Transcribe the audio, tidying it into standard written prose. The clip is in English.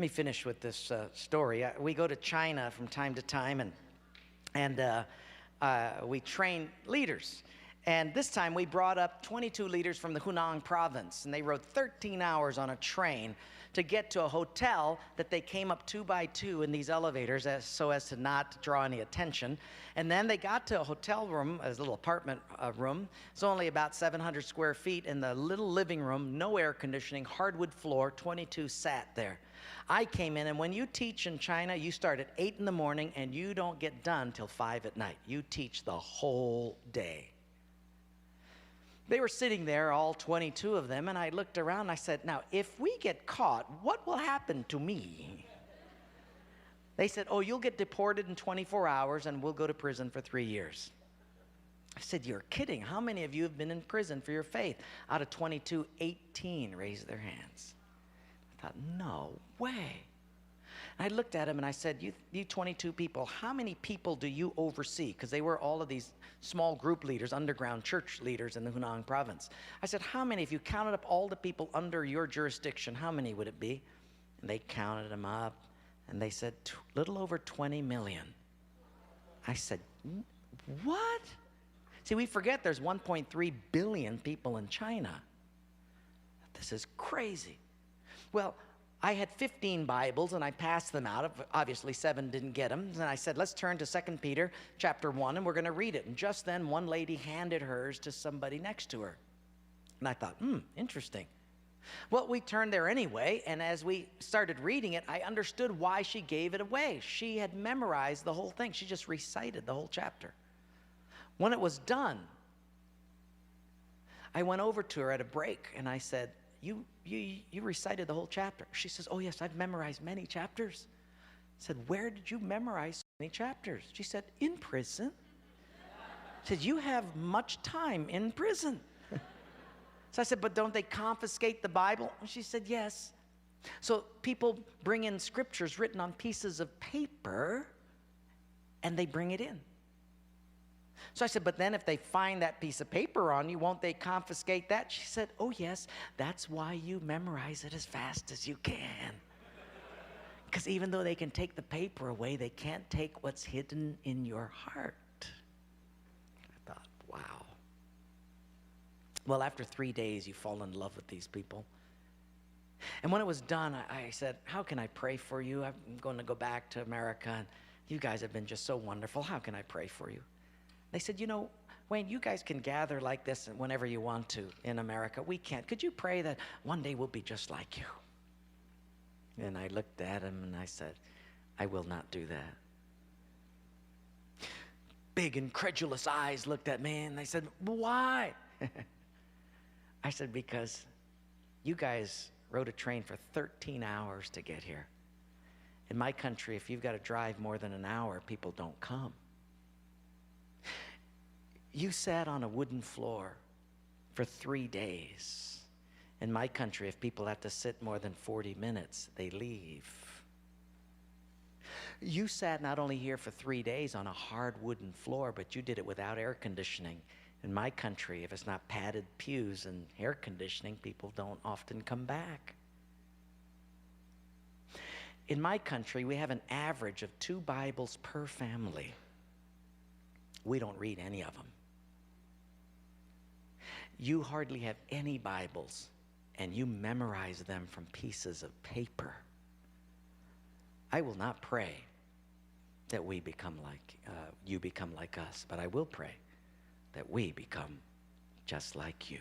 me finish with this story. We go to China from time to time, and we train leaders. And this time we brought up 22 leaders from the Hunan province, and they rode 13 hours on a train to get to a hotel that they came up 2 by 2 in these elevators so as to not draw any attention. And then they got to a hotel room, a little apartment room. It's only about 700 square feet. In the little living room, no air conditioning, hardwood floor, 22 sat there. I came in, and when you teach in China, you start at 8 in the morning and you don't get done till 5 at night. You teach the whole day. They were sitting there, all 22 of them, and I looked around and I said, now, if we get caught, what will happen to me? They said, oh, you'll get deported in 24 hours and we'll go to prison for 3 years. I said, you're kidding. How many of you have been in prison for your faith? Out of 22, 18 raised their hands. I thought, no way. And I looked at him and I said, you 22 people, how many people do you oversee? Because they were all of these small group leaders, underground church leaders in the Hunan province. I said, how many, if you counted up all the people under your jurisdiction, how many would it be? And they counted them up, and they said, little over 20 million. I said, what? See, we forget there's 1.3 billion people in China. This is crazy. Well, I had 15 Bibles, and I passed them out. Obviously, 7 didn't get them. And I said, let's turn to 2 Peter chapter 1, and we're going to read it. And just then, one lady handed hers to somebody next to her. And I thought, interesting. Well, we turned there anyway, and as we started reading it, I understood why she gave it away. She had memorized the whole thing. She just recited the whole chapter. When it was done, I went over to her at a break, and I said, you recited the whole chapter. She says, oh, yes, I've memorized many chapters. I said, where did you memorize so many chapters? She said, in prison. She said, you have much time in prison. So I said, but don't they confiscate the Bible? She said, yes. So people bring in scriptures written on pieces of paper, and they bring it in. So I said, but then if they find that piece of paper on you, won't they confiscate that? She said, oh, yes, that's why you memorize it as fast as you can. Because even though they can take the paper away, they can't take what's hidden in your heart. I thought, wow. Well, after 3 days, you fall in love with these people. And when it was done, I said, how can I pray for you? I'm going to go back to America, and you guys have been just so wonderful. How can I pray for you? They said, you know, Wayne, you guys can gather like this whenever you want to in America. We can't. Could you pray that one day we'll be just like you? And I looked at him and I said, I will not do that. Big incredulous eyes looked at me and they said, why? I said, because you guys rode a train for 13 hours to get here. In my country, if you've got to drive more than an hour, people don't come. You sat on a wooden floor for 3 days. In my country, if people have to sit more than 40 minutes, they leave. You sat not only here for 3 days on a hard wooden floor, but you did it without air conditioning. In my country, if it's not padded pews and air conditioning, people don't often come back. In my country, we have an average of 2 Bibles per family. We don't read any of them. You hardly have any Bibles, and you memorize them from pieces of paper. I will not pray that we become like, you become like us, but I will pray that we become just like you.